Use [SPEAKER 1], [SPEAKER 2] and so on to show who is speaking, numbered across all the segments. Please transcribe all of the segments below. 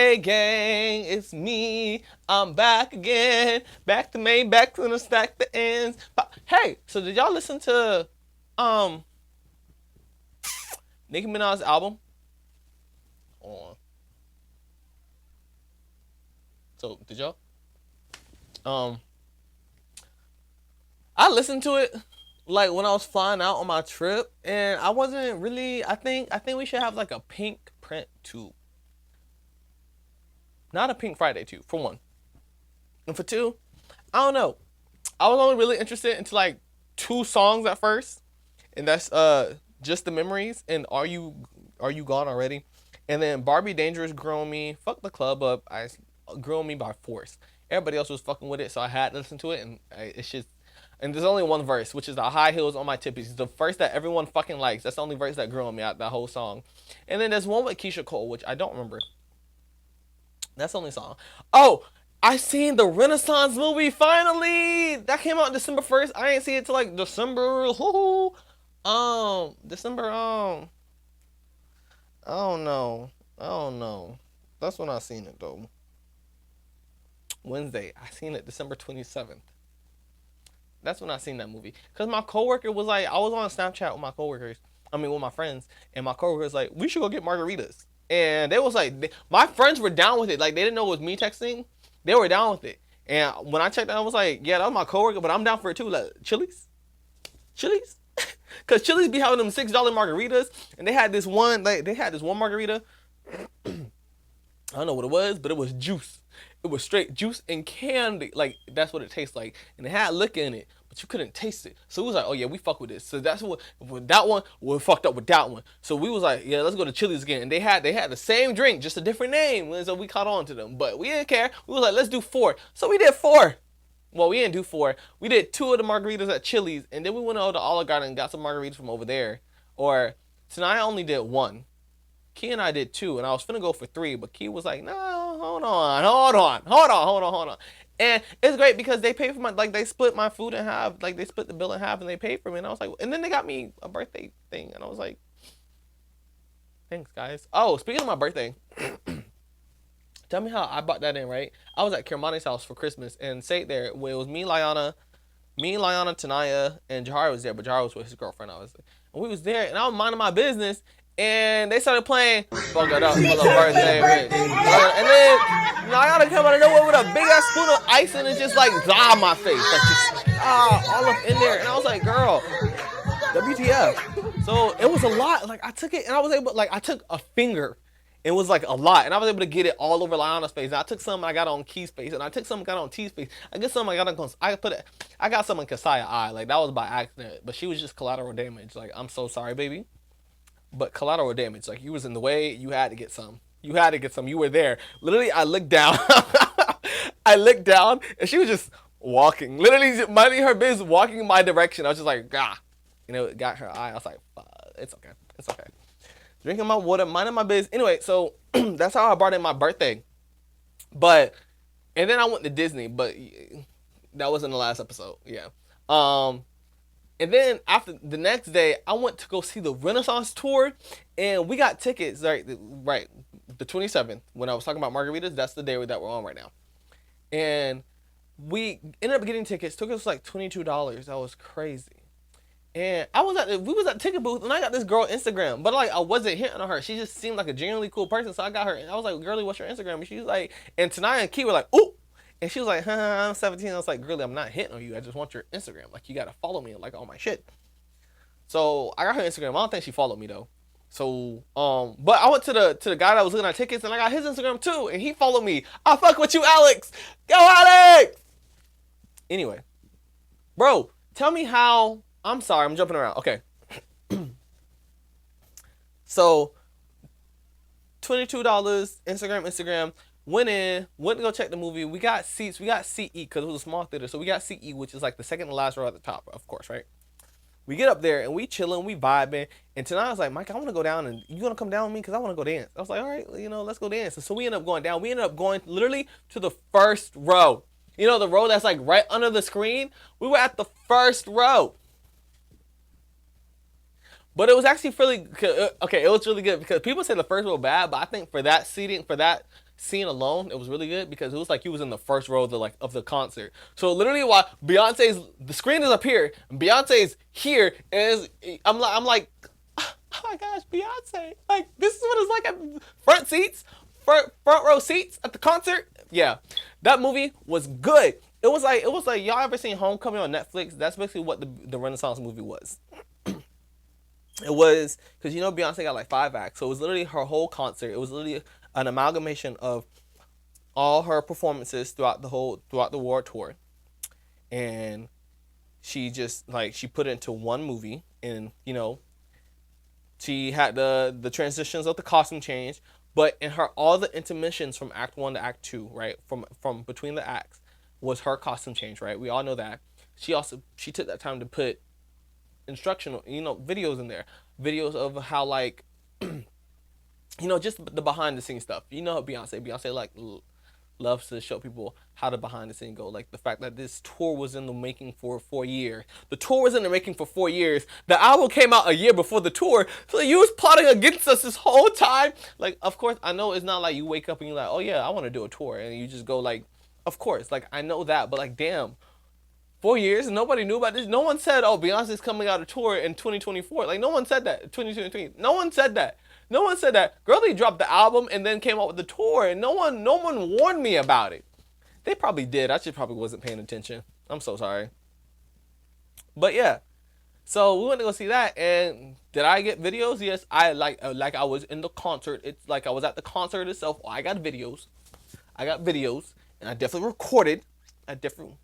[SPEAKER 1] Hey gang, it's me. I'm back again. Back to Maine, back to the stack the ends. Hey, so did y'all listen to um Nicki Minaj's album? On. So did y'all? Um I listened to it like when I was flying out on my trip, and I wasn't really. I think we should have like a pink print tube, not a Pink Friday tube for one, and for two, I don't know. I was only really interested into like two songs at first, and that's just the memories and are you gone already, and then Barbie Dangerous grew on me. Fuck the club up. I grew on me by force. Everybody else was fucking with it, so I had to listen to it, and it's just. And there's only one verse, which is the high heels on my tippies. It's the verse that everyone fucking likes. That's the only verse that grew on me out that whole song. And then there's one with Keisha Cole, which I don't remember. That's the only song. Oh, I seen the Renaissance movie finally. That came out December 1st. I ain't see it till like December. December. I don't know. I don't know. That's when I seen it though. Wednesday. I seen it December 27th. That's when I seen that movie. Cause my coworker was like, I was on Snapchat with my coworkers. I mean, with my friends, and my coworker was like, we should go get margaritas. And they was like, my friends were down with it. Like they didn't know it was me texting. They were down with it. And when I checked out, I was like, yeah, that was my coworker, but I'm down for it too. Like Chili's, cause Chili's be having them $6 margaritas, and they had this one, like they had this one margarita. I don't know what it was, but it was juice. It was straight juice and candy. Like that's what it tastes like, and it had liquor in it, but you couldn't taste it. So it was like, oh yeah, we fuck with this. So that's what with that one we fucked up with that one. So we was like, yeah, let's go to Chili's again. And they had the same drink, just a different name. And so we caught on to them, but we didn't care. We was like, let's do four. So we did four. Well, we didn't do four. We did two of the margaritas at Chili's, and then we went over to Olive Garden and got some margaritas from over there. Or tonight I only did one. Key and I did two, and I was finna go for three, but Key was like, no, hold on. And it's great because they paid for my, like, they split my food in half, like, they split the bill in half, and they paid for me, and I was like, and then they got me a birthday thing, and I was like, thanks, guys. Oh, speaking of my birthday, tell me how I bought that in, right? I was at Kirmani's house for Christmas, and stayed there, where it was me, Liana, Tanaya, and Jahari was there, but Jahari was with his girlfriend, obviously. And we was there, and I was minding my business, and they started playing "Fuck It Up" for the birthday, and then Nyana came out of nowhere with a big ass spoon of ice and it just like my face, like just all up in there, and I was like, "Girl, WTF?" So it was a lot. Like I took it, and I was able, like I took a finger. It was like a lot, and I was able to get it all over Liana's face. And I took some, and I got on Key's face, and I took some, and got on T's face. I get some, I got on, I got some in Kasaya eye, like that was by accident, but she was just collateral damage. Like I'm so sorry, baby. But collateral damage, like you was in the way, you had to get some. You had to get some. You were there. Literally, I looked down. I looked down, and she was just walking. Literally, minding her business, walking in my direction. I was just like, gah. It got her eye. I was like, fuck, it's okay. It's okay. Drinking my water, minding my business. Anyway, so that's how I brought in my birthday. And then I went to Disney, but that wasn't the last episode. Yeah. And then after the next day, I went to go see the Renaissance tour, and we got tickets. Right, the 27th. When I was talking about margaritas, that's the day that we're on right now. And we ended up getting tickets. Took us like $22. That was crazy. And we was at the ticket booth, and I got this girl Instagram, but like I wasn't hitting on her. She just seemed like a genuinely cool person, so I got her. And I was like, "Girlie, what's your Instagram?" And she was like, and Tanaya and Key were like, "Ooh." And she was like, I'm 17. I was like, girlie, I'm not hitting on you. I just want your Instagram. Like, you got to follow me and like all my shit. So I got her Instagram. I don't think she followed me though. So, but I went to the guy that was looking at tickets, and I got his Instagram too, and he followed me. I fuck with you, Alex. Go, Alex. Anyway, bro, tell me how. I'm sorry, I'm jumping around. Okay. So, $22, Instagram. Went to go check the movie. We got seats. We got seat E because it was a small theater. So we got seat E, which is like the second to last row at the top, of course, right? We get up there and we chilling, we vibing. And tonight I was like, Mike, I want to go down, and you want to come down with me because I want to go dance. I was like, all right, let's go dance. And so we ended up going down. We ended up going literally to the first row. The row that's like right under the screen. We were at the first row. But it was actually really okay. It was really good because people say the first row bad, but I think for that seating, for that scene alone, it was really good because it was like you was in the first row of the concert. So literally, while the screen is up here, and Beyonce's here, is I'm like, oh my gosh, Beyonce! Like this is what it's like at front seats, front row seats at the concert. Yeah, that movie was good. It was like y'all ever seen Homecoming on Netflix? That's basically what the Renaissance movie was. It was because Beyonce got like 5 acts, so it was literally her whole concert. It was literally an amalgamation of all her performances throughout the world tour, and she just like she put it into one movie, and she had the transitions of the costume change, but in her all the intermissions from Act 1 to Act 2, right, from between the acts was her costume change, right? We all know that. She took that time to put instructional videos in there, videos of how like just the behind the scenes stuff. Beyonce like loves to show people how the behind the scenes go, like the fact that this tour was in the making for 4 years. The tour was in the making for 4 years. The album came out a year before the tour, so you was plotting against us this whole time. Like, of course I know it's not like you wake up and you're like, oh yeah, I want to do a tour, and you just go like, of course, like I know that, but like damn, 4 years, nobody knew about this. No one said, "Oh, Beyonce's coming out of tour in 2024." Like, no one said that. 2023. No one said that. No one said that. Girlie dropped the album and then came out with the tour, and no one warned me about it. They probably did. I just probably wasn't paying attention. I'm so sorry. But yeah, so we went to go see that, and did I get videos? Yes, I like I was in the concert. It's like I was at the concert itself. I got videos. And I definitely recorded. I definitely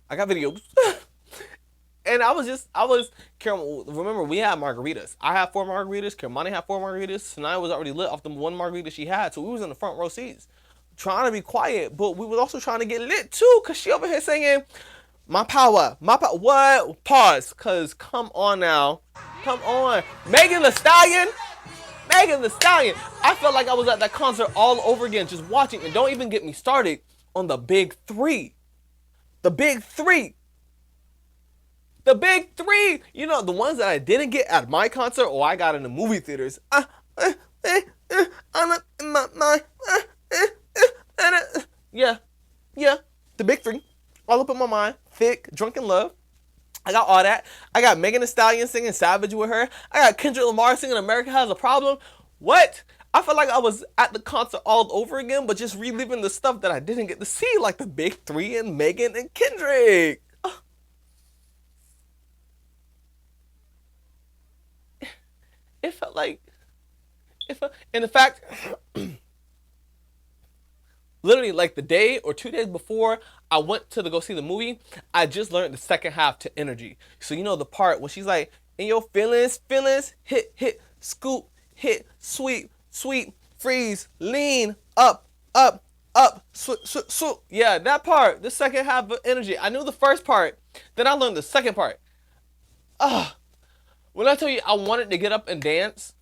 [SPEAKER 1] I got videos. And remember, we had margaritas. I had 4 margaritas. Kermani had 4 margaritas. Sanaya was already lit off the one margarita she had. So we was in the front row seats trying to be quiet, but we was also trying to get lit too, because she over here singing, my power. What? Pause, because come on now. Come on. Megan Thee Stallion. I felt like I was at that concert all over again, just watching. And don't even get me started on the big three. The big three. The ones that I didn't get at my concert or I got in the movie theaters. Yeah. The big three. All up in my mind. Thick, Drunk in Love. I got all that. I got Megan Thee Stallion singing Savage with her. I got Kendrick Lamar singing America Has a Problem. What? I felt like I was at the concert all over again, but just reliving the stuff that I didn't get to see, like the big three and Megan and Kendrick. It felt like, and in fact, literally like the day or 2 days before I went to go see the movie, I just learned the second half to Energy. So the part when she's like, in your feelings, hit, scoop, hit, sweep, freeze, lean, up, swoop. Yeah, that part, the second half of Energy. I knew the first part, then I learned the second part. When I tell you I wanted to get up and dance,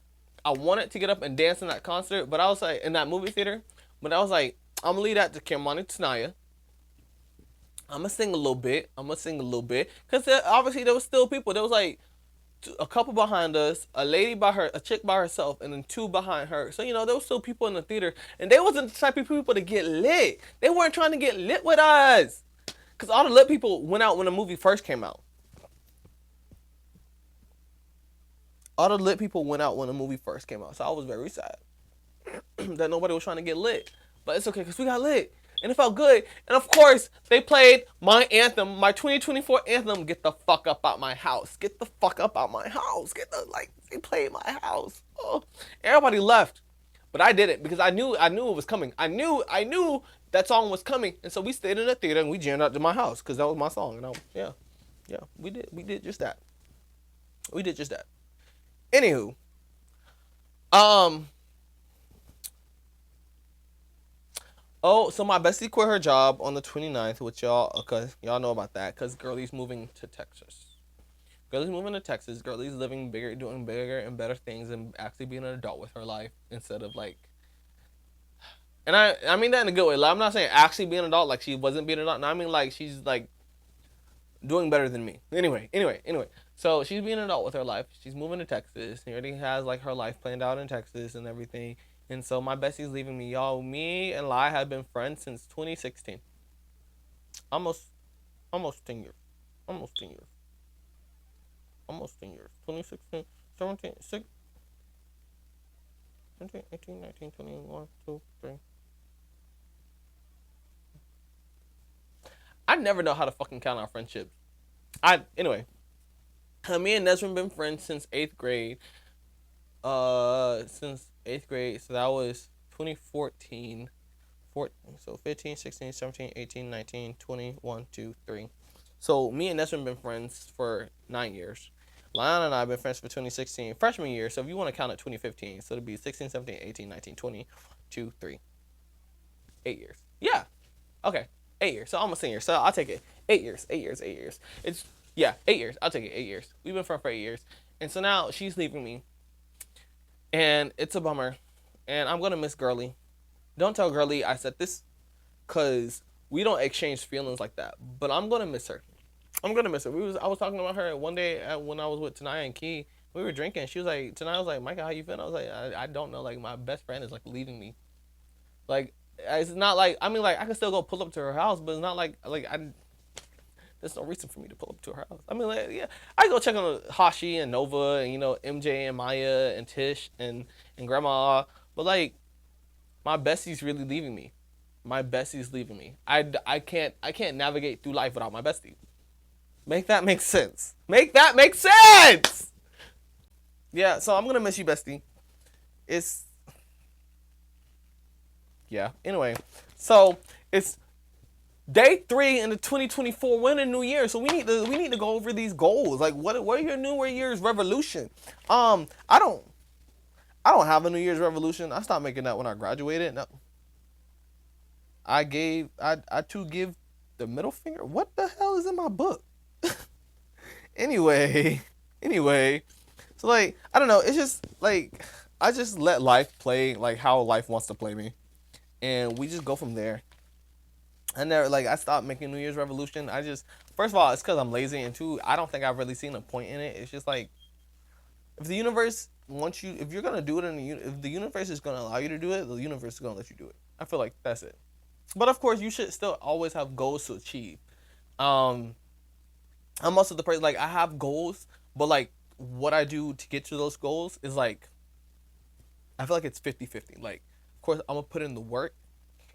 [SPEAKER 1] in that concert, but I was like, in that movie theater, but I was like, I'm gonna leave that to Kermani Tanaya. I'm gonna sing a little bit, because obviously there was still people. There was like a couple behind us, a chick by herself, and then 2 behind her. So there was still people in the theater, and they wasn't the type of people to get lit. They weren't trying to get lit with us, because all the lit people went out when the movie first came out. So I was very sad that nobody was trying to get lit. But it's okay, because we got lit. And it felt good. And of course, they played my anthem, my 2024 anthem, Get the Fuck Up Out My House. They played my house. Oh. Everybody left. But I didn't, because I knew it was coming. I knew that song was coming. And so we stayed in the theater and we jammed out to my house, because that was my song. And we did just that. Anywho, so my bestie quit her job on the 29th, which y'all know about that, because Girlie's moving to Texas. Girlie's living bigger, doing bigger and better things, and actually being an adult with her life, instead of like, and I mean that in a good way. Like, I'm not saying actually being an adult, like she wasn't being an adult. No, I mean like she's like doing better than me. Anyway. So she's being an adult with her life. She's moving to Texas. She already has like her life planned out in Texas and everything. And so my bestie's leaving me, y'all. Me and Lai have been friends since 2016. Almost, almost 10 years. Almost 10 years. Almost 10 years. 2016, 17, 6, 17, 18, 19, 21, 2, 3. I never know how to fucking count our friendships. Anyway, me and Nesrin been friends since 8th grade. Since 8th grade, so that was 2014. So 15, 16, 17, 18, 19, 20, 1, 2, 3. So me and Nesrin been friends for 9 years. Lyon and I have been friends for 2016, freshman year. So if you want to count it 2015, so it'll be 16, 17, 18, 19, 20, 2, 3. 8 years. Yeah. Okay. 8 years. So I'm a senior. So I'll take it. 8 years. 8 years. 8 years. It's, yeah, 8 years. I'll take it. 8 years. We've been friends for 8 years. And so now she's leaving me. And it's a bummer. And I'm going to miss Girly. Don't tell Girly I said this, because we don't exchange feelings like that. But I'm going to miss her. I'm going to miss her. I was talking about her one day when I was with Tanaya and Key. We were drinking. She was like, Tanaya was like, Micah, how you feeling? I was like, I don't know. Like, my best friend is, like, leaving me. Like, it's not like, I mean, like, I can still go pull up to her house, but it's not like there's no reason for me to pull up to her house. I mean, like, yeah, I go check on Hashi and Nova and, MJ and Maya and Tish and Grandma. But, like, my bestie's really leaving me. My bestie's leaving me. I can't navigate through life without my bestie. Make that make sense. Make that make sense! Yeah, so I'm gonna miss you, bestie. It's, yeah. Anyway, so it's day 3 in the 2024 winter new year. So we need to go over these goals. Like, what are your New Year's resolution? I don't have a New Year's resolution. I stopped making that when I graduated. No. I too give the middle finger. What the hell is in my book? anyway, so, like, I don't know. It's just like I just let life play like how life wants to play me, and we just go from there. I never, like, I stopped making New Year's resolution. I just, first of all, it's because I'm lazy, and two, I don't think I've really seen a point in it. It's just like, if the universe wants you, if you're gonna do it, if the universe is gonna allow you to do it, the universe is gonna let you do it. I feel like that's it. But of course, you should still always have goals to achieve. Um, I'm also the person, like, I have goals, but, like, what I do to get to those goals is, like, I feel like it's 50-50. Like, of course, I'm gonna put in the work,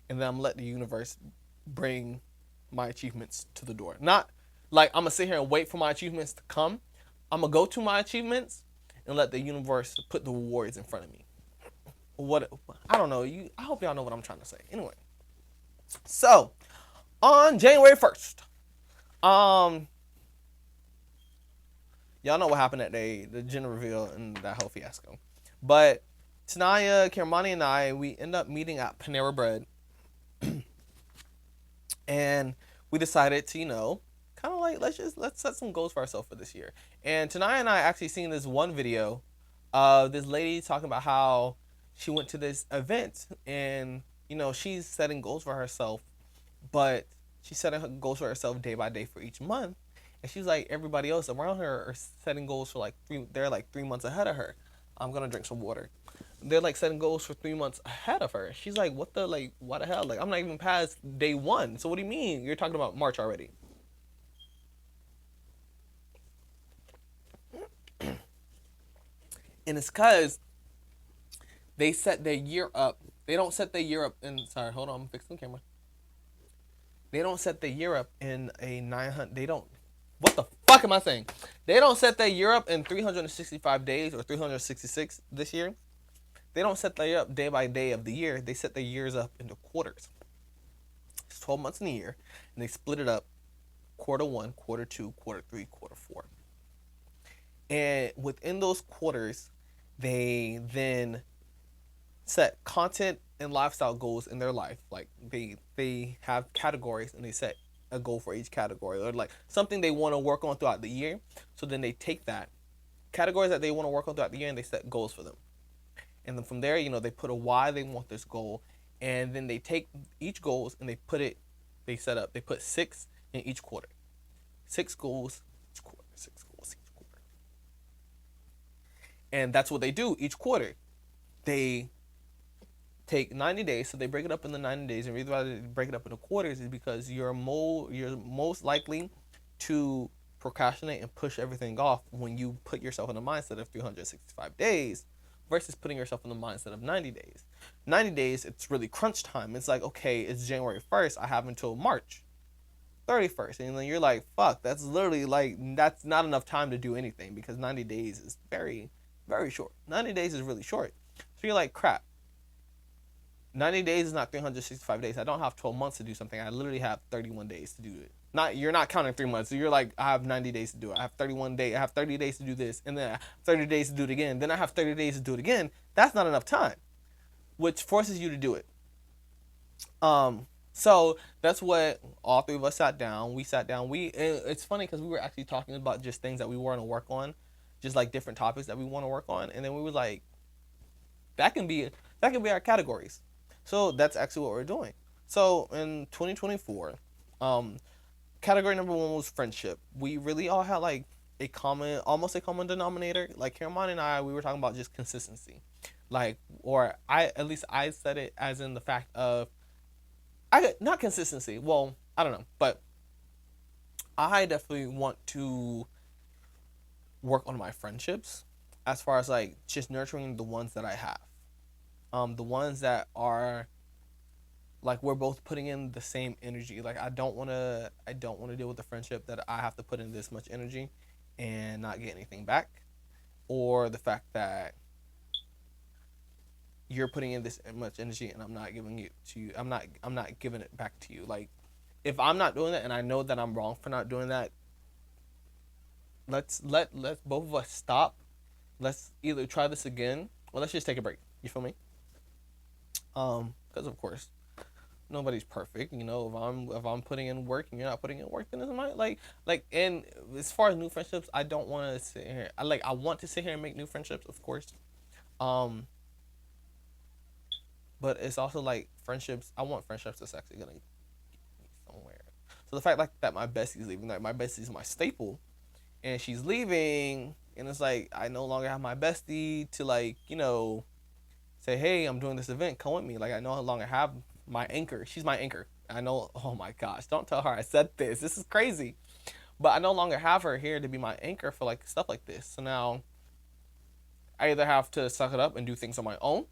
[SPEAKER 1] and then I'm gonna let the universe bring my achievements to the door. Not like I'm gonna sit here and wait for my achievements to come. I'm gonna go to my achievements and let the universe put the rewards in front of me. What, I don't know. I hope y'all know what I'm trying to say. Anyway, so on January 1st, y'all know what happened that day, the gender reveal and that whole fiasco. But Tanaya, Kirmani, and I, we end up meeting at Panera Bread. And we decided to, kind of like, let's set some goals for ourselves for this year. And Tanaya and I actually seen this one video of this lady talking about how she went to this event and, she's setting goals for herself, but she's setting goals for herself day by day for each month. And she's like, everybody else around her are setting goals for they're like 3 months ahead of her. I'm gonna drink some water. They're like setting goals for 3 months ahead of her. She's like, what the hell? Like, I'm not even past day 1. So what do you mean? You're talking about March already. And it's because they set their year up. They don't set their year up in, sorry, hold on, I'm fixing the camera. They don't set their year up in a 900, what the fuck am I saying? They don't set their year up in 365 days or 366 this year. They don't set their year up day by day of the year. They set their years up into quarters. It's 12 months in a year, and they split it up quarter 1, quarter 2, quarter 3, quarter 4. And within those quarters, they then set content and lifestyle goals in their life. Like, they have categories, and they set a goal for each category, or like something they want to work on throughout the year. So then they take that categories that they want to work on throughout the year, and they set goals for them. And then from there, they put a why they want this goal, and then they take each goals and they put 6 in each quarter. 6 goals each quarter. 6 goals each quarter. And that's what they do each quarter. They take 90 days. So they break it up in the 90 days, and the reason why they break it up into quarters is because you're most likely to procrastinate and push everything off when you put yourself in the mindset of 365 days versus putting yourself in the mindset of 90 days. 90 days, it's really crunch time. It's like, okay, it's January 1st. I have until March 31st. And then you're like, fuck, that's literally like, that's not enough time to do anything because 90 days is very, very short. 90 days is really short. So you're like, crap. 90 days is not 365 days. I don't have 12 months to do something. I literally have 31 days to do it. You're not counting 3 months. So you're like, I have 90 days to do it. I have 31 days. I have 30 days to do this, and then I have 30 days to do it again. Then I have 30 days to do it again. That's not enough time, which forces you to do it. So that's what all three of us sat down. We sat down. It's funny because we were actually talking about just things that we want to work on, just like different topics that we want to work on, and then we were like, that can be our categories. So that's actually what we're doing. So in 2024, category number one was friendship. We really all had like almost a common denominator. Like Cameron and I, we were talking about just consistency. Like, or at least I said it as in the fact of, not consistency. Well, I don't know, but I definitely want to work on my friendships as far as like just nurturing the ones that I have. The ones that are like we're both putting in the same energy. Like I don't want to deal with the friendship that I have to put in this much energy and not get anything back, or the fact that you're putting in this much energy and I'm not giving it to you. I'm not giving it back to you. Like if I'm not doing that and I know that I'm wrong for not doing that, let's both of us stop. Let's either try this again or let's just take a break. You feel me? Because of course nobody's perfect. You know, if I'm putting in work and you're not putting in work, then it's my like. And as far as new friendships, I don't want to sit here. I want to sit here and make new friendships, of course. Um, but it's also like friendships. I want friendships that's actually gonna get me somewhere. So the fact like that my bestie's leaving, like my bestie's my staple, and she's leaving, and it's like I no longer have my bestie to like say, hey, I'm doing this event, come with me. Like I no longer have my anchor. She's my anchor. I know. Oh my gosh, don't tell her I said this. This is crazy. But I no longer have her here to be my anchor for like stuff like this. So now I either have to suck it up and do things on my own,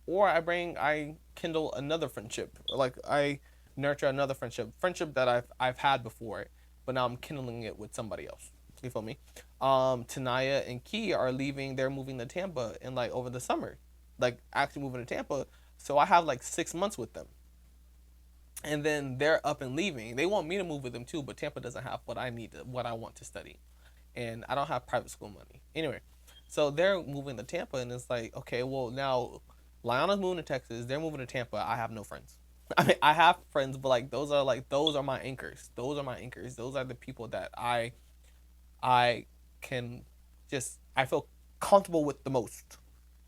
[SPEAKER 1] or I kindle another friendship. Like I nurture another friendship that I've had before, but now I'm kindling it with somebody else. You feel me? Tanaya and Key are leaving. They're moving to Tampa and like over the summer, like actually moving to Tampa. So I have like 6 months with them. And then they're up and leaving. They want me to move with them too, but Tampa doesn't have what what I want to study. And I don't have private school money. Anyway, so they're moving to Tampa, and it's like, okay, well now Liana's moving to Texas, they're moving to Tampa. I have no friends. I mean, I have friends, but like those are my anchors. Those are my anchors. Those are the people that I can I feel comfortable with the most.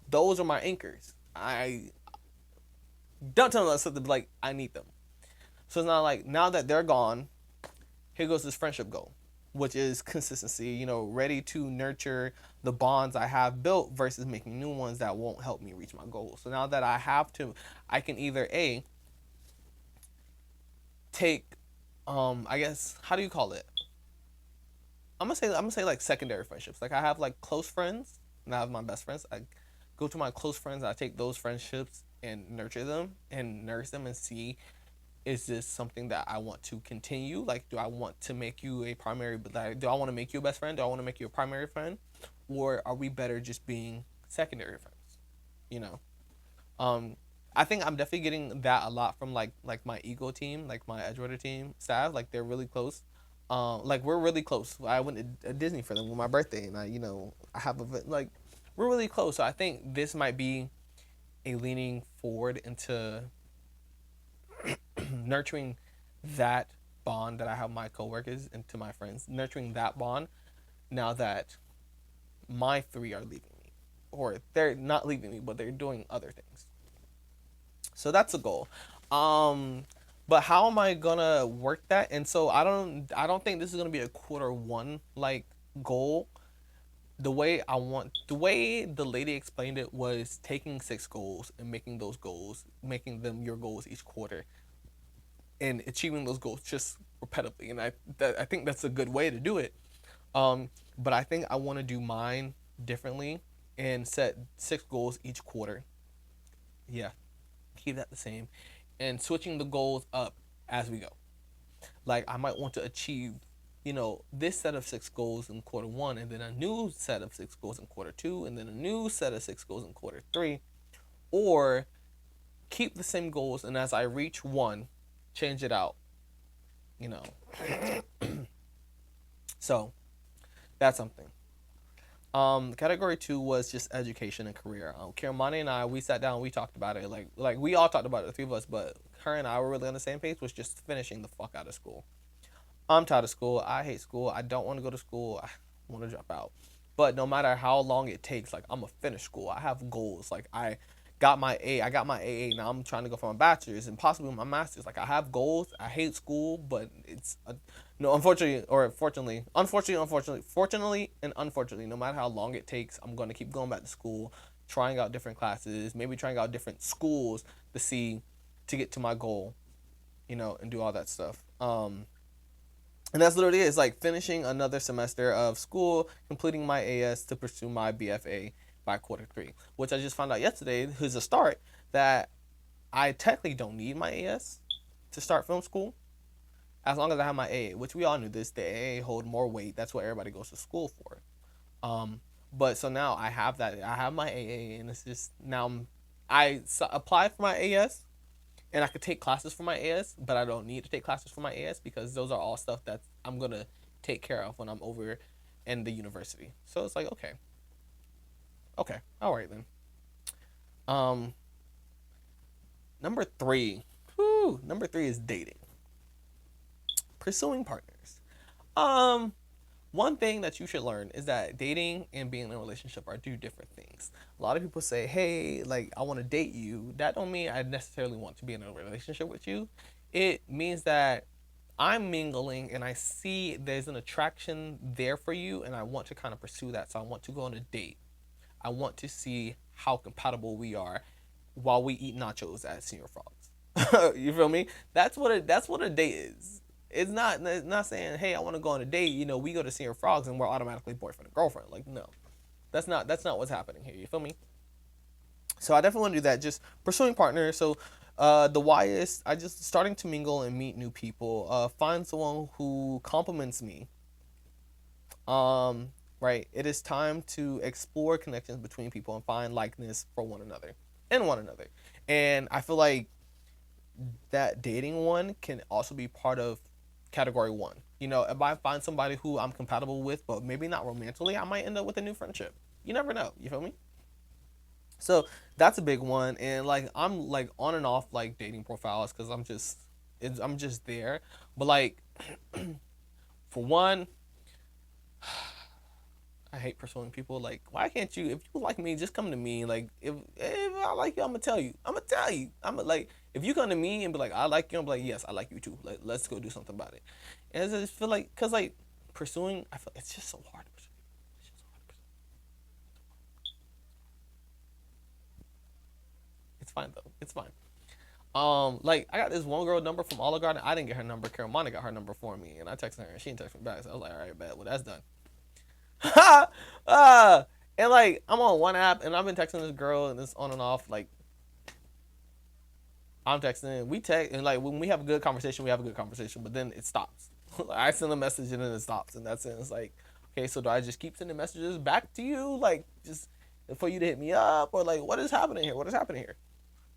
[SPEAKER 1] Those are my anchors. I don't tell them something like I need them. So it's not like now that they're gone, here goes this friendship goal, which is consistency, ready to nurture the bonds I have built versus making new ones that won't help me reach my goals. So now that I can either take, I guess, how do you call it? I'm gonna say like secondary friendships. Like I have like close friends and I have my best friends. I go to my close friends, I take those friendships and nurture them and nurse them and see, is this something that I want to continue? Like, do I want to make you a primary, like, do I want to make you a best friend? Do I want to make you a primary friend? Or are we better just being secondary friends? You know? I think I'm definitely getting that a lot from like my ego team, like my Edgewater team staff. Like they're really close. Like we're really close. I went to Disney for them with my birthday, and I have like we're really close. So I think this might be a leaning forward into nurturing that bond that I have with my coworkers and to my friends, nurturing that bond now that my three are leaving me, or they're not leaving me, but they're doing other things. So that's a goal. But how am I gonna work that? And so I don't think this is gonna be a quarter one like goal. the way the lady explained it was taking 6 goals and making those goals, making them your goals each quarter, and achieving those goals just repetitively. And I think that's a good way to do it. But I think I want to do mine differently and set 6 goals each quarter. Yeah, keep that the same, and switching the goals up as we go. Like I might want to achieve, this set of 6 goals in quarter 1, and then a new set of 6 goals in quarter 2, and then a new set of 6 goals in quarter 3, or keep the same goals, and as I reach one, change it out. You know, so that's something. Category 2 was just education and career. Kiramani and I, we sat down, we talked about it. Like we all talked about it, the three of us, but her and I were really on the same page. Was just finishing the fuck out of school. I'm tired of school. I hate school. I don't want to go to school. I want to drop out. But no matter how long it takes, like I'm gonna finish school. I have goals. Like I got my AA. Now I'm trying to go for my bachelor's and possibly my master's. Like I have goals. I hate school, but it's no, unfortunately or fortunately and unfortunately, no matter how long it takes, I'm gonna keep going back to school, trying out different classes, maybe trying out different schools to get to my goal, and do all that stuff. And that's literally it. It's like finishing another semester of school, completing my AS to pursue my BFA by quarter 3, which I just found out yesterday is a start that I technically don't need my AS to start film school as long as I have my AA, which we all knew this. The AA hold more weight. That's what everybody goes to school for. But so now I have that. I have my AA, and it's just now applied for my AS, and I could take classes for my AS, but I don't need to take classes for my AS because those are all stuff that I'm gonna take care of when I'm over in the university. So it's like okay, all right then. Um, number 3, number 3 is dating, pursuing partners. Um, One thing that you should learn is that dating and being in a relationship are two different things. A lot of people say, "Hey, like I want to date you." That don't mean I necessarily want to be in a relationship with you. It means that I'm mingling and I see there's an attraction there for you and I want to kind of pursue that. So I want to go on a date. I want to see how compatible we are while we eat nachos at Senior Frogs. You feel me? That's what a date is. It's not saying, hey, I want to go on a date. We go to Senior Frogs and we're automatically boyfriend and girlfriend. Like, no, that's not what's happening here. You feel me? So I definitely want to do that. Just pursuing partners. So the why is I just starting to mingle and meet new people. Find someone who compliments me. Right. It is time to explore connections between people and find likeness for one another and one another. And I feel like that dating one can also be part of category 1. If I find somebody who I'm compatible with, but maybe not romantically, I might end up with a new friendship. You never know. You feel me? So that's a big one. And like I'm like on and off like dating profiles because I'm just there. But like for one, I hate pursuing people. Like, why can't you? If you like me, just come to me. Like, if I like you, I'm gonna tell you. I'm gonna tell you. Like, if you come to me and be like, I like you, I'm like, yes, I like you too. Like, let's go do something about it. And I just feel like, cause like pursuing, I feel it's just so hard to pursue. It's just so hard to pursue. It's fine though. It's fine. Like I got this one girl number from Olive Garden. I didn't get her number. Caramana got her number for me, and I texted her, and she didn't text me back. So I was like, all right, bet. Well, that's done. uh, and like I'm on one app and I've been texting this girl and it's on and off. Like I'm texting, we text, and like when we have a good conversation, we have a good conversation, but then it stops. I send a message and then it stops, and that's it. It's like, okay, so do I just keep sending messages back to you, like just for you to hit me up, or like what is happening here? What is happening here?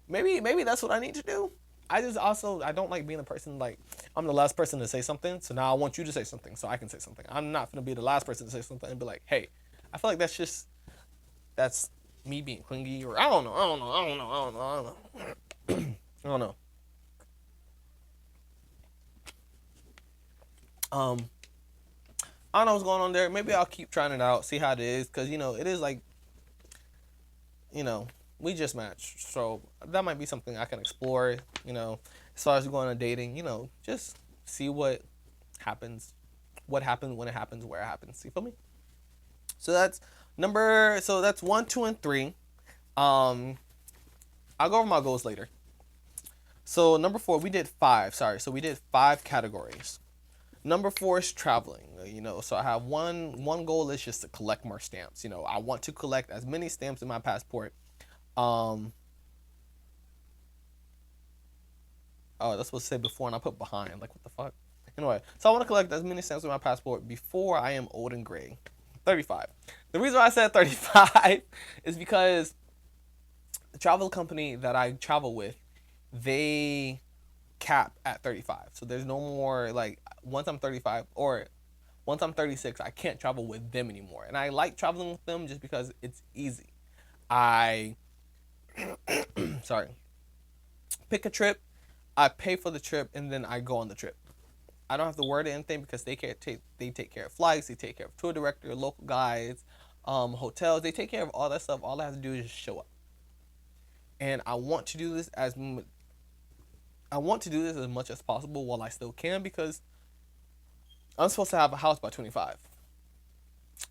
[SPEAKER 1] Maybe that's what I need to do. I don't like being a person like I'm the last person to say something, so now I want you to say something so I can say something. I'm not gonna be the last person to say something and be like, hey, I feel like that's me being clingy, or I don't know. I don't know. Um, I don't know what's going on there. Maybe I'll keep trying it out, see how it is, because it is like you know we just matched, so that might be something I can explore. As far as going on dating, just see what happens when it happens, where it happens. You feel me? So that's one, two, and three. Um, I'll go over my goals later. So number four, we did five. Sorry, so we did five categories. Number four is traveling. So I have one goal is just to collect more stamps. I want to collect as many stamps in my passport. Um, oh, that's what I said before, and I put behind. Like, what the fuck? Anyway, so I want to collect as many stamps in my passport before I am old and gray. 35. The reason why I said 35 is because the travel company that I travel with, they cap at 35. So there's no more, like, once I'm 35 or once I'm 36, I can't travel with them anymore. And I like traveling with them just because it's easy. I sorry, pick a trip, I pay for the trip, and then I go on the trip. I don't have to worry about anything because they take care of flights, they take care of tour director, local guides, hotels. They take care of all that stuff. All I have to do is just show up. And I want to do this as much as possible while I still can, because I'm supposed to have a house by 25.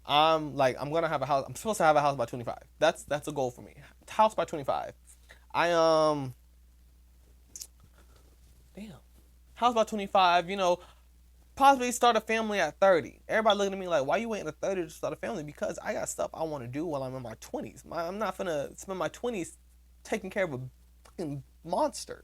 [SPEAKER 1] I'm gonna have a house. I'm supposed to have a house by 25. That's a goal for me. House by 25. I damn. House by 25. Possibly start a family at 30. Everybody looking at me like, why you waiting to 30 to start a family? Because I got stuff I want to do while I'm in my 20s. I'm not gonna spend my 20s taking care of a fucking monster.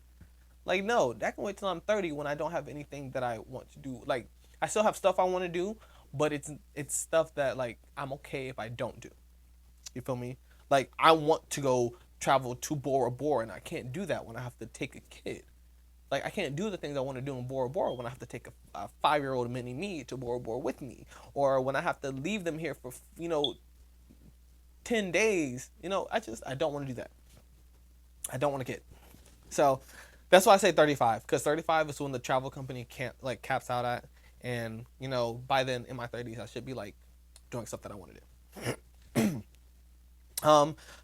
[SPEAKER 1] Like, no, that can wait till I'm 30 when I don't have anything that I want to do. Like, I still have stuff I want to do, but it's stuff that, like, I'm okay if I don't do. You feel me? Like, I want to go travel to Bora Bora, and I can't do that when I have to take a kid. Like, I can't do the things I want to do in Bora Bora when I have to take a 5-year-old mini me to Bora Bora with me, or when I have to leave them here for 10 days. I don't want to do that. I don't want to get. So that's why I say 35, because 35 is when the travel company can't, like, caps out at, and by then in my 30s I should be, like, doing stuff that I want to do.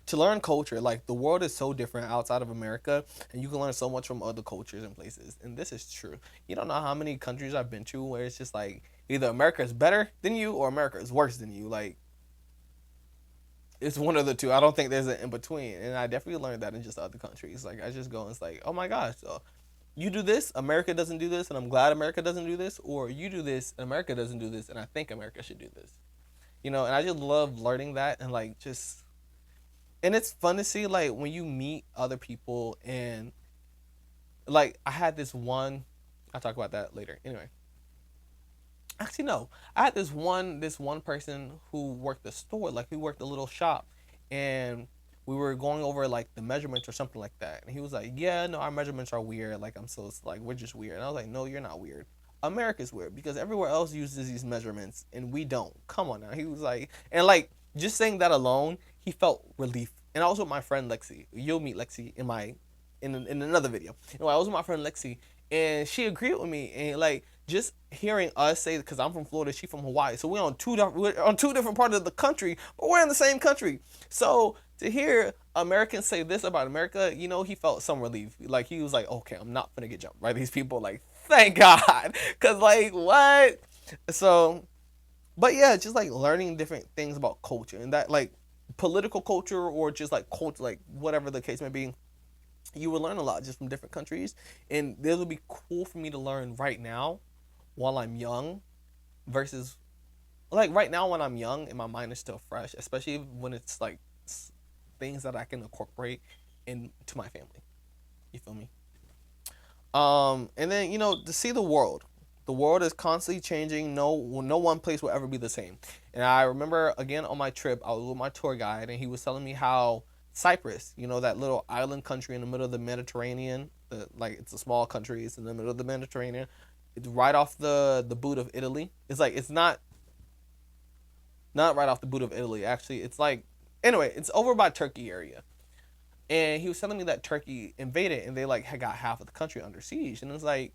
[SPEAKER 1] To learn culture, like, the world is so different outside of America, and you can learn so much from other cultures and places, and this is true. You don't know how many countries I've been to where it's just like either America is better than you or America is worse than you. Like, it's one of the two. I don't think there's an in between, and I definitely learned that in just other countries. Like, I just go and it's like, oh my gosh, so you do this, America doesn't do this, and I'm glad America doesn't do this, or you do this, America doesn't do this, and I think America should do this. And I just love learning that, and, like, just, and it's fun to see, like, when you meet other people, and, like, I had this one, I'll talk about that later. Anyway, actually, no, I had this one person who worked the store, like, we worked a little shop, and we were going over, like, the measurements or something like that, and he was like, yeah, no, our measurements are weird, like, like, we're just weird. And I was like, no, you're not weird. America's weird because everywhere else uses these measurements and we don't. Come on now. He was like, and, like, just saying that alone, he felt relief. And I was with my friend Lexi. You'll meet Lexi in another video. I was with my friend Lexi, and she agreed with me. And, like, just hearing us say, because I'm from Florida, she from Hawaii, so we're on two different parts of the country, but we're in the same country. So to hear Americans say this about America, he felt some relief. Like, he was like, okay, I'm not gonna get jumped by these people. Like, thank God, because, like, what? So, but yeah, just, like, learning different things about culture, and that, like, political culture, or just, like, culture, like, whatever the case may be, you will learn a lot just from different countries, and this would be cool for me to learn right now while I'm young, versus, like, right now when I'm young and my mind is still fresh, especially when it's, like, things that I can incorporate into my family. You feel me? And then, to see the world. The world is constantly changing. No one place will ever be the same. And I remember, again, on my trip, I was with my tour guide, and he was telling me how Cyprus, that little island country in the middle of the Mediterranean, like, it's a small country, it's in the middle of the Mediterranean. It's right off the boot of Italy. It's like, it's not right off the boot of Italy. Actually, it's like, anyway, it's over by Turkey area. And he was telling me that Turkey invaded, and they, like, had got half of the country under siege. And it's like,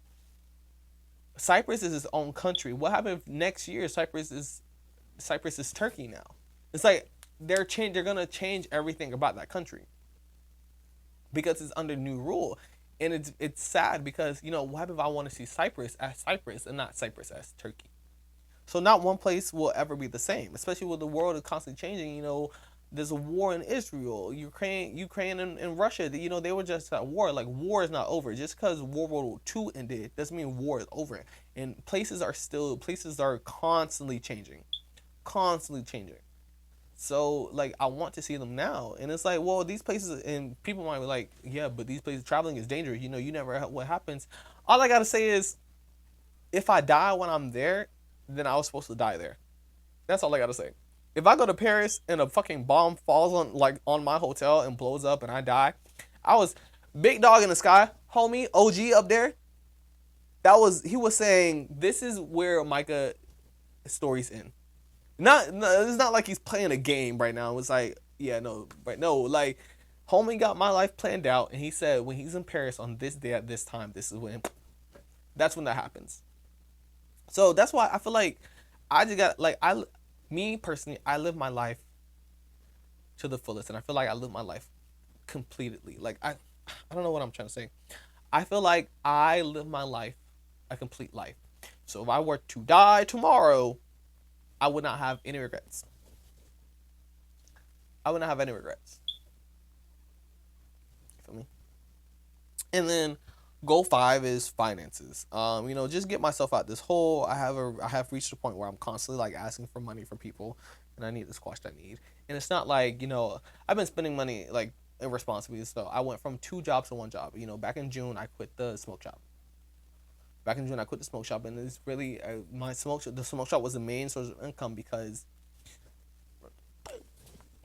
[SPEAKER 1] Cyprus is its own country. What happened if next year Cyprus is Turkey now? It's like they're gonna change everything about that country because it's under new rule. And it's sad because, what happens if I want to see Cyprus as Cyprus and not Cyprus as Turkey? So not one place will ever be the same, especially with the world is constantly changing. There's a war in Israel, Ukraine and Russia. They were just at war. Like, war is not over. Just because World War II ended doesn't mean war is over. And places are constantly changing, constantly changing. So like I want to see them now, and it's like, well, these places, and people might be like, yeah, but these places traveling is dangerous. You never what happens. All I gotta say is, if I die when I'm there, then I was supposed to die there. That's all I gotta say. If I go to Paris and a fucking bomb falls on my hotel and blows up and I die, I was big dog in the sky, homie, OG up there. He was saying this is where Micah stories end. It's not like he's playing a game right now. It's like, yeah, no, right, no, like, homie got my life planned out, and he said when he's in Paris on this day at this time, that's when that happens. So that's why I feel like I just got like me personally, I live my life to the fullest, and I feel like I live my life completely. Like I don't know what I'm trying to say. I feel like I live my life a complete life. So if I were to die tomorrow, I would not have any regrets. I would not have any regrets. You feel me? And then goal 5 is finances. Just get myself out this hole. I have reached a point where I'm constantly like asking for money from people, and I need the squash I need. And it's not like, I've been spending money like irresponsibly. So I went from 2 jobs to 1 job. Back in June I quit the smoke shop. And it's really the smoke shop was the main source of income because,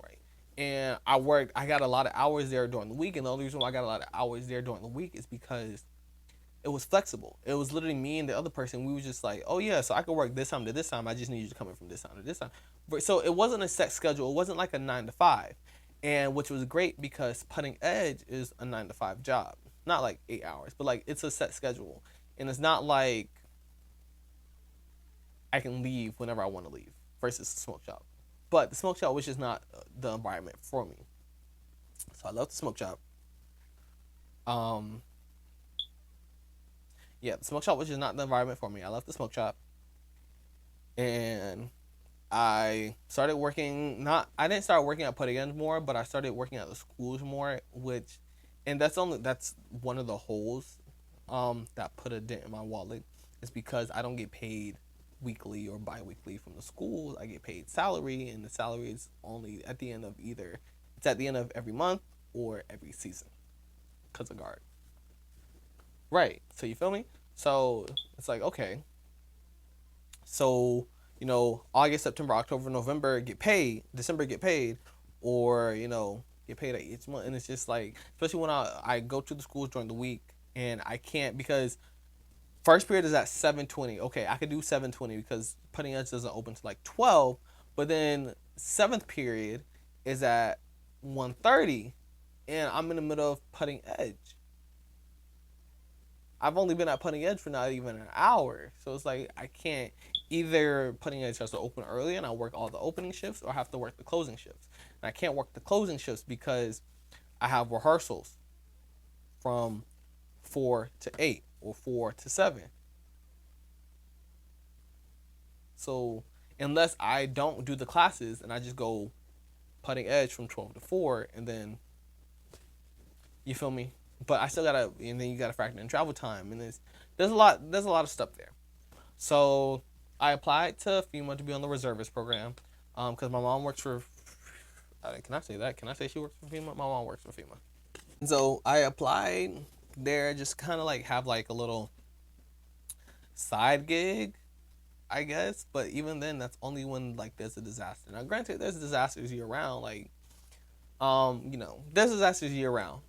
[SPEAKER 1] right, and I got a lot of hours there during the week, and the only reason why I got a lot of hours there during the week is because it was flexible. It was literally me and the other person. We were just like, oh yeah, so I could work this time to this time. I just need you to come in from this time to this time. So it wasn't a set schedule. It wasn't like a 9 to 5, and which was great because putting edge is a 9 to 5 job, not like 8 hours, but like it's a set schedule. And it's not like I can leave whenever I want to leave versus the smoke shop. But the smoke shop was just not the environment for me. So I left the smoke shop. Yeah, the smoke shop was just not the environment for me. I left the smoke shop, and I started working. I didn't start working at Putty End more, but I started working at the schools more. And that's one of the holes that put a dent in my wallet, is because I don't get paid weekly or bi-weekly from the school. I get paid salary, and the salary is only at the end of it's at the end of every month or every season because of guard. Right. So you feel me? So it's like, okay. So, August, September, October, November get paid, December get paid, or, get paid each month. And it's just like, especially when I go to the schools during the week, and I can't because first period is at 7:20. Okay, I could do 7:20 because putting edge doesn't open to like 12, but then 7th period is at 1:30, and I'm in the middle of putting edge. I've only been at putting edge for not even an hour, so it's like I can't. Either putting edge has to open early and I work all the opening shifts, or I have to work the closing shifts. And I can't work the closing shifts because I have rehearsals from 4 to 8 or 4 to 7. So unless I don't do the classes and I just go putting edge from 12 to 4, and then, you feel me? But I still gotta, and then you gotta factor in travel time, and there's a lot of stuff there. So I applied to FEMA to be on the reservist program, because my mom works for. Can I say that? Can I say she works for FEMA? My mom works for FEMA. And so I applied there, just kind of like have like a little side gig, I guess. But even then, that's only when like there's a disaster. Now, granted, there's disasters year round. Like, there's disasters year round.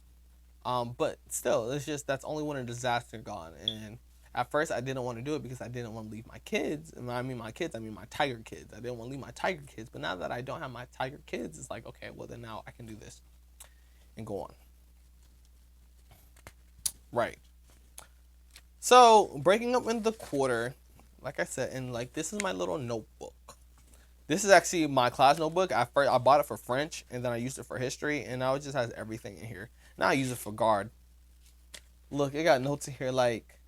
[SPEAKER 1] But still, it's just that's only when a disaster gone. And at first, I didn't want to do it because I didn't want to leave my kids. And when I mean my kids, I mean my tiger kids. I didn't want to leave my tiger kids. But now that I don't have my tiger kids, it's like, okay, well then now I can do this and go on. Right. So breaking up into the quarter, like I said, and like this is my little notebook. This is actually my class notebook. I bought it for French, and then I used it for history, and now it just has everything in here. Now I use it for guard. Look, it got notes in here like,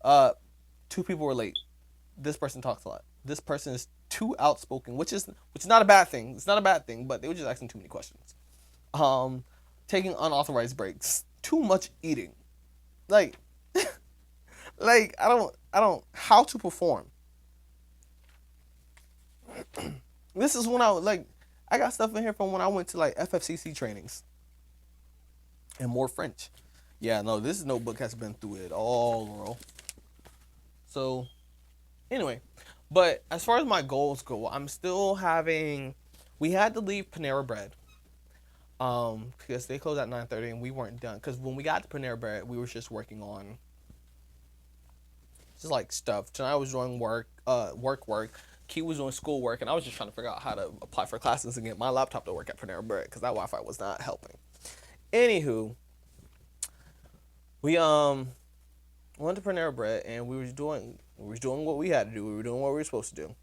[SPEAKER 1] 2 people were late. This person talks a lot. this person is too outspoken, which is not a bad thing. It's not a bad thing, but they were just asking too many questions. Um, Taking unauthorized breaks, too much eating, like, like I don't how to perform. This is when I got stuff in here from when I went to like FFCC trainings and more French. Yeah, no, this notebook has been through it all, girl. So anyway, but as far as my goals go, I'm still having. We had to leave Panera Bread, because they closed at 9:30 and we weren't done. Because when we got to Panera Bread, we were just working on just like stuff. Tonight I was doing work. Key was doing schoolwork, and I was just trying to figure out how to apply for classes and get my laptop to work at Panera Bread because that Wi-Fi was not helping. Anywho, we went to Panera Bread and we was doing what we had to do. We were doing what we were supposed to do,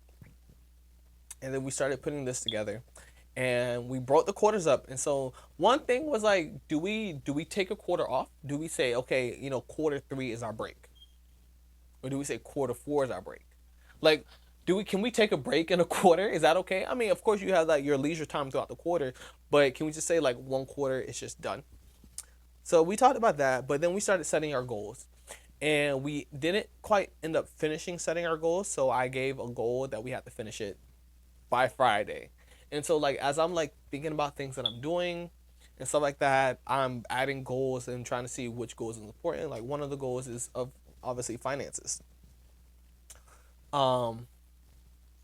[SPEAKER 1] and then we started putting this together, and we brought the quarters up. And so one thing was like, do we take a quarter off? Do we say, okay, quarter 3 is our break, or do we say quarter 4 is our break? Like, can we take a break in a quarter? Is that okay? I mean, of course you have like your leisure time throughout the quarter, but can we just say like one quarter is just done? So we talked about that, but then we started setting our goals. And we didn't quite end up finishing setting our goals, so I gave a goal that we had to finish it by Friday. And so like as I'm like thinking about things that I'm doing and stuff like that, I'm adding goals and trying to see which goals is important. Like one of the goals is of obviously finances. Um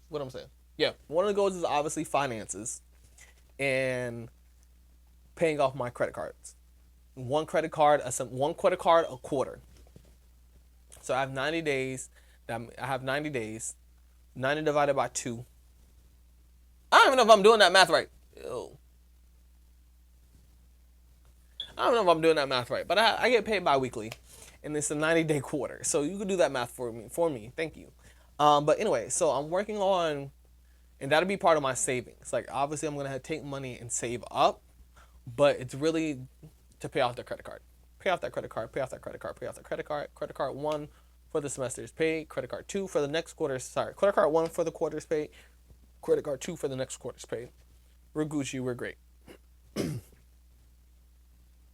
[SPEAKER 1] what I'm saying. Yeah, one of the goals is obviously finances and paying off my credit cards. One credit card a quarter. So I have 90 days. I have 90 days. 90 divided by 2. I don't even know if I'm doing that math right. Ew. I don't know if I'm doing that math right, but I get paid bi-weekly, and it's a 90-day quarter. So you can do that math for me. Thank you. But anyway, so I'm working on, and that'll be part of my savings. Like obviously, I'm gonna take money and save up, but it's really to pay off the credit card. Pay off that credit card. Pay off that credit card. Pay off that credit card. Credit card 1 for the semester is paid. Credit card 2 for the next quarter. Sorry, credit card 1 for the quarter is paid. Credit card 2 for the next quarter is paid. We're Gucci. We're great.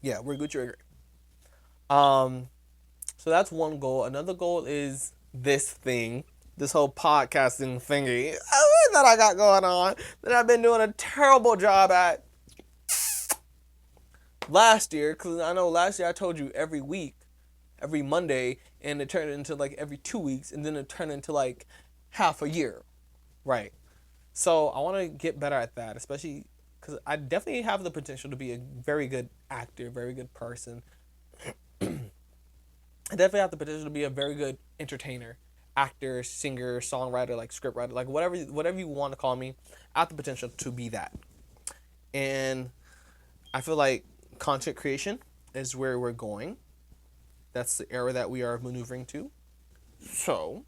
[SPEAKER 1] Yeah, we're Gucci. We're great. So that's one goal. Another goal is this whole podcasting thingy that I got going on that I've been doing a terrible job at last year. Because I know last year I told you every week, every Monday, and it turned into like every 2 weeks, and then it turned into like half a year, right? So I want to get better at that, especially because I definitely have the potential to be a very good actor, very good person. I definitely have the potential to be a very good entertainer, actor, singer, songwriter, like scriptwriter, like whatever you want to call me. I have the potential to be that, and I feel like content creation is where we're going. That's the era that we are maneuvering to. So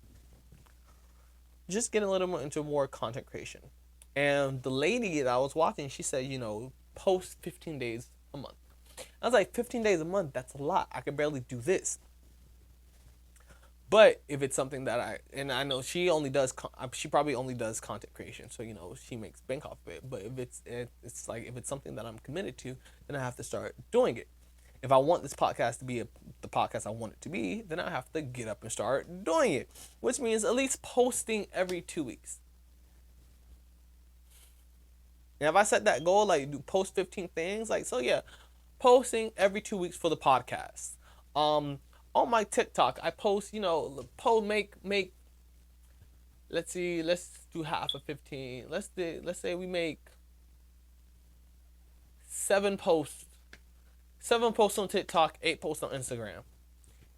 [SPEAKER 1] just getting a little more into more content creation. And the lady that I was watching, she said, post 15 days a month. I was like, 15 days a month, that's a lot. I could barely do this. But if it's something that I know she probably only does content creation, so she makes bank off of it. But if it's something that I'm committed to, then I have to start doing it. If I want this podcast to be the podcast I want it to be, then I have to get up and start doing it, which means at least posting every 2 weeks. And if I set that goal, like do post 15 things, like so, yeah, posting every 2 weeks for the podcast. On my TikTok, I post, make. Let's see, let's do half of 15. Let's say we make 7 posts. 7 posts on TikTok, 8 posts on Instagram.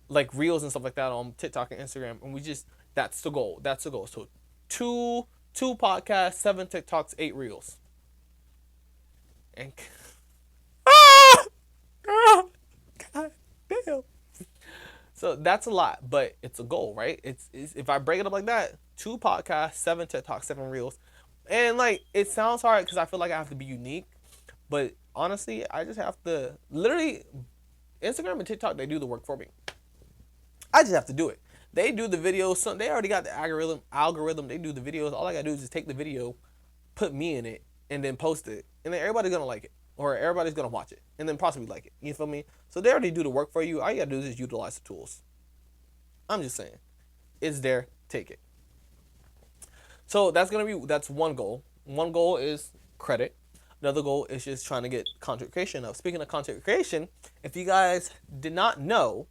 [SPEAKER 1] Like reels and stuff like that on TikTok and Instagram. And that's the goal. So 2 podcasts, 7 TikToks, 8 reels. And God damn. So that's a lot, but it's a goal, right? It's if I break it up like that, 2 podcasts, 7 TikToks, 7 reels. And like it sounds hard because I feel like I have to be unique. But honestly, I just have to Instagram and TikTok, they do the work for me. I just have to do it. They do the videos. So they already got the algorithm. They do the videos. All I gotta do is just take the video, put me in it, and then post it, and then everybody's gonna like it, or everybody's gonna watch it, and then possibly like it. You feel me? So they already do the work for you. All you gotta do is just utilize the tools. I'm just saying, it's there. Take it. So that's one goal. One goal is credit. Another goal is just trying to get content creation up. Speaking of content creation, if you guys did not know,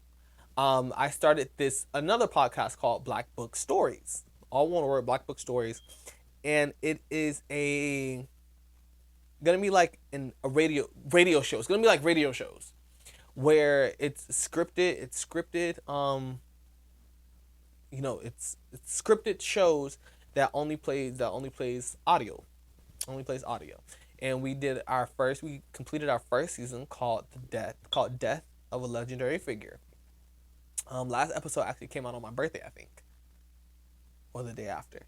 [SPEAKER 1] I started this another podcast called Black Book Stories. All one word, Black Book Stories, and it is gonna be like a radio show. It's gonna be like radio shows where it's scripted. It's scripted. It's scripted shows that only plays audio, and we completed our first season called Death of a Legendary Figure. Last episode actually came out on my birthday, I think, or the day after,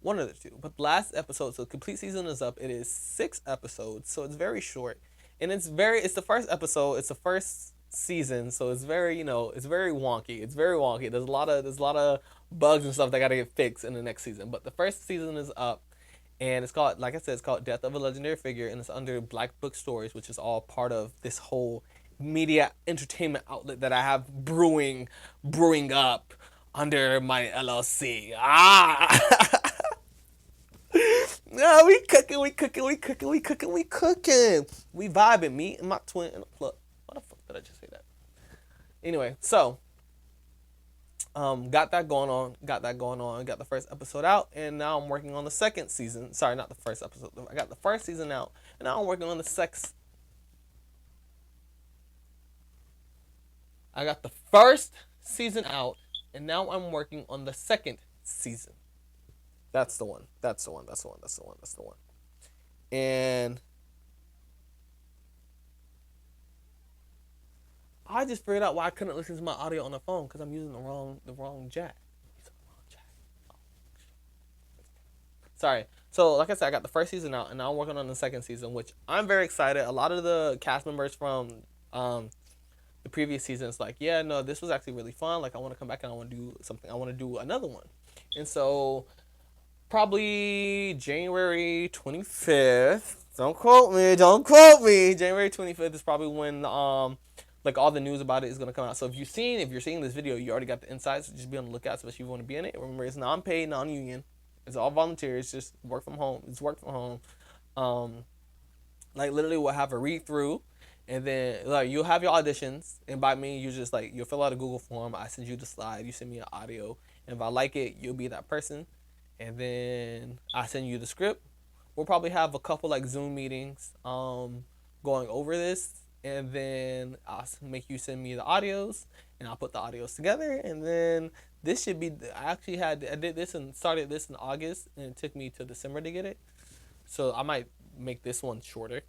[SPEAKER 1] one of the two. But the last episode, so the complete season is up. It is 6 episodes, so it's very short, and it's the first episode. It's the first season, so it's very it's very wonky. There's a lot of bugs and stuff that gotta get fixed in the next season. But the first season is up, and it's called, like I said, it's called Death of a Legendary Figure, and it's under Black Book Stories, which is all part of this whole media entertainment outlet that I have brewing up under my LLC. No, we cooking. We vibing. Me and my twin. Look, why the fuck did I just say that? Anyway, so got that going on. Got the first episode out, and now I'm working on the second season. Sorry, not the first episode. I got the first season out, and now I'm working on the I got the first season out, and now I'm working on the second season. That's the one. And I just figured out why I couldn't listen to my audio on the phone, because I'm using the wrong jack. Sorry. So, like I said, I got the first season out, and now I'm working on the second season, which I'm very excited. A lot of the cast members from the previous seasons, like, yeah, no, this was actually really fun. Like, I want to come back and I want to do something. I want to do another one. And so, probably January 25th. Don't quote me. January 25th is probably when like all the news about it is gonna come out. So if you're seeing this video, you already got the insights. So just be on the lookout, especially if you want to be in it. Remember, it's non-paid, non-union. It's all volunteer. It's just work from home. Like literally, we'll have a read through, and then like you'll have your auditions. And by me, you just like you'll fill out a Google form. I send you the slide. You send me an audio, and if I like it, you'll be that person. And then I send you the script. We'll probably have a couple like Zoom meetings, going over this, and then I'll make you send me the audios, and I'll put the audios together, and then this should be. I did this and started this in August, and it took me to December to get it. So I might make this one shorter,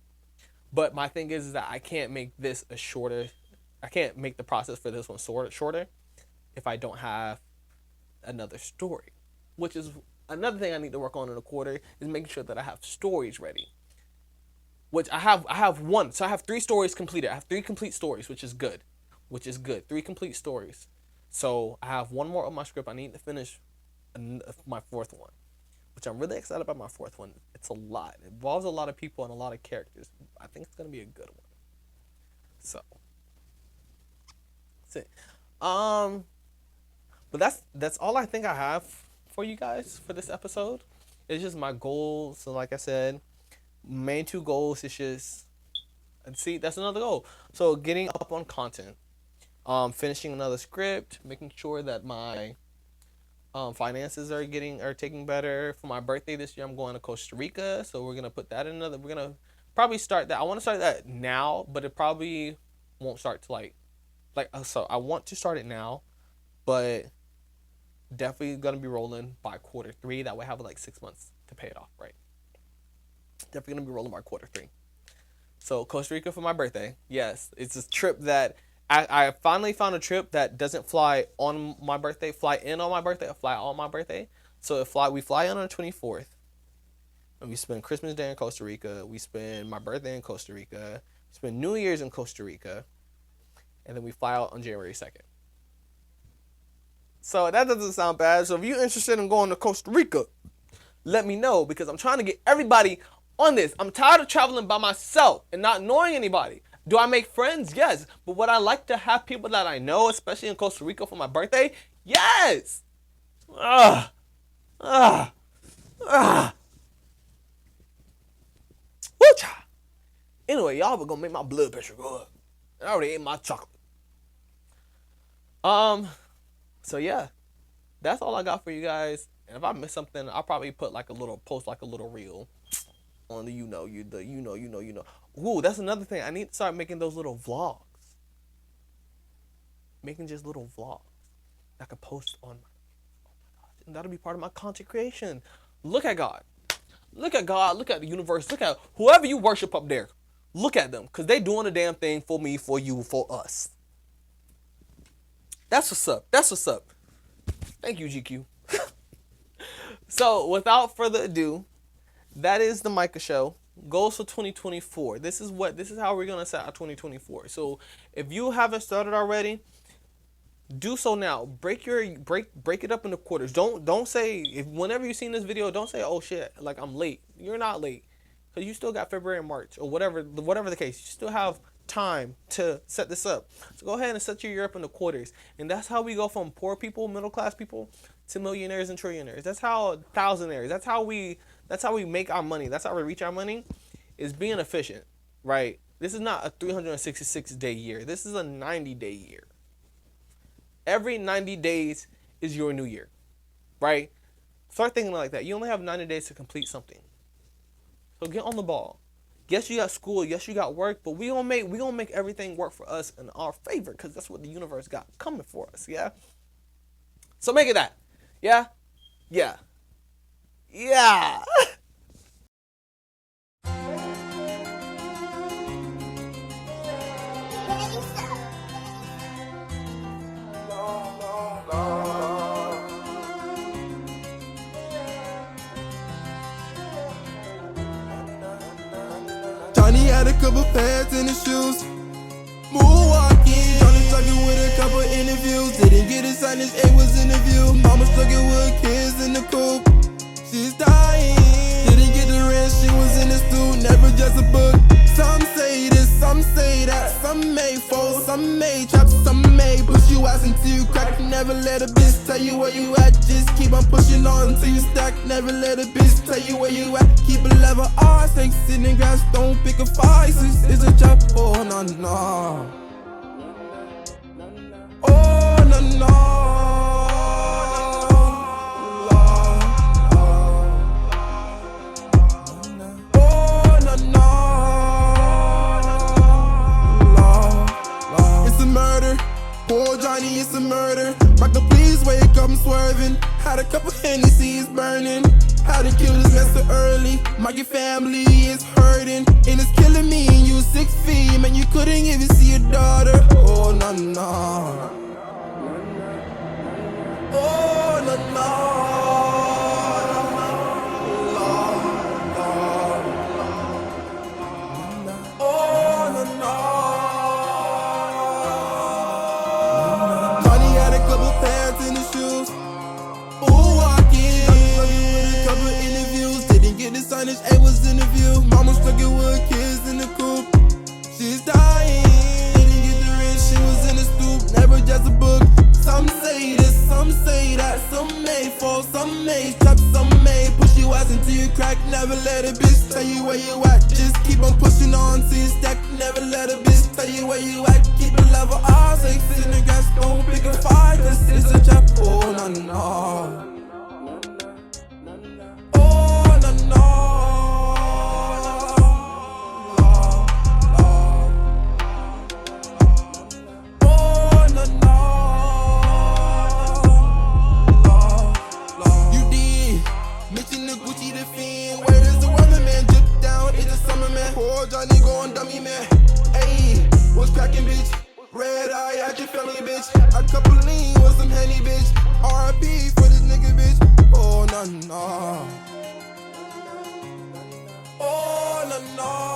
[SPEAKER 1] but my thing is that I can't make this a shorter. I can't make the process for this one shorter if I don't have another story, which is another thing I need to work on in a quarter, is making sure that I have stories ready. Which I have one. So I have 3 stories completed. I have 3 complete stories, which is good. 3 complete stories. So I have one more on my script. I need to finish my 4th one, which I'm really excited about. My 4th one. It's a lot. It involves a lot of people and a lot of characters. I think it's gonna be a good one. So that's it. But that's all I think I have for you guys for this episode. It's just my goals. So like I said, main 2 goals is just, see, that's another goal. So getting up on content, finishing another script, making sure that my finances are taking better. For my birthday this year, I'm going to Costa Rica, so we're gonna put that in another. We're gonna probably start that. I want to start that now, but it probably won't start to so I want to start it now, but definitely gonna be rolling by quarter 3. That way I have like 6 months to pay it off, right? Definitely gonna be rolling by quarter 3. So Costa Rica for my birthday. Yes, it's a trip that I finally found a trip that doesn't fly on my birthday, fly in on my birthday, or fly on my birthday. So we fly in on the 24th, and we spend Christmas Day in Costa Rica. We spend my birthday in Costa Rica. We spend New Year's in Costa Rica, and then we fly out on January 2nd. So that doesn't sound bad. So if you're interested in going to Costa Rica, let me know, because I'm trying to get everybody on this. I'm tired of traveling by myself and not knowing anybody. Do I make friends? Yes. But would I like to have people that I know, especially in Costa Rica for my birthday? Yes. Ah. Ah. Ah. Woo-cha. Anyway, y'all were gonna make my blood pressure go up. I already ate my chocolate. So yeah, that's all I got for you guys. And if I miss something, I'll probably put like a little post, like a little reel on the Ooh, that's another thing. I need to start making those little vlogs. Making just little vlogs that I could post on my. Oh my gosh, and that'll be part of my content creation. Look at God. Look at God. Look at the universe. Look at whoever you worship up there. Look at them, because they doing a damn thing for me, for you, for us. That's what's up. That's what's up. Thank you, GQ. So, without further ado, that is the Micah Show. Goals for 2024. This is how we're gonna set our 2024. So, if you haven't started already, do so now. Break it up into quarters. Don't say, if whenever you seen this video, don't say, oh shit, like I'm late. You're not late, because you still got February and March, or whatever the case. You still have time to set this up. So go ahead and set your year up into quarters. And that's how we go from poor people, middle class people, to millionaires and trillionaires. That's how thousandaires. That's how we make our money. That's how we reach our money, is being efficient, right? This is not a 366-day year. This is a 90-day year. Every 90 days is your new year, right? Start thinking like that. You only have 90 days to complete something. So get on the ball. Yes, you got school. Yes, you got work. But we gonna make everything work for us in our favor, because that's what the universe got coming for us. Yeah. So make it that. Yeah. Yeah. Yeah.
[SPEAKER 2] Jonny had a couple pads in his shoes. Moonwalking, Jonny talking with a couple interviews. Didn't get his son, his A was in the view. Mama stuck it with kids in the coop. She's dying. Didn't get the rent, she was in the stool. Never just a book. Some say this, some say that. Some may fold, some may trap, some may push you ass until you crack. Never let a bitch tell you where you at. Just keep on pushing on until you stack. Never let a bitch tell you where you at. Keep a level R, stay sitting in grass. Don't pick a fight, it's a job. Oh no no. Oh no no. Poor Jonny, it's a murder. Micah, please wake up, I'm swerving. Had a couple Hennessy's burning. Had to kill this mess so early. Micah family is hurting, and it's killing me. And you 6 feet, man, you couldn't even see your daughter. Oh no no. Oh no no. His A was in the view. Mama stuck it with kids in the coop. She's dying. Didn't get the rent, she was in the stoop. Never just a book. Some say this, some say that. Some may fall, some may trap, some may push you ass until you crack. Never let a bitch tell you where you at. Just keep on pushing on till you stack. Never let a bitch tell you where you at. Keep a level R, say sit in the grass. Don't pick a fight, cause it's a trap. Oh no no. Oh no no. Jonny going dummy man. Ayy, what's cracking bitch? Red eye at your family bitch. A couple lean with some Henny bitch. RIP for this nigga bitch. Oh no no. Oh no no.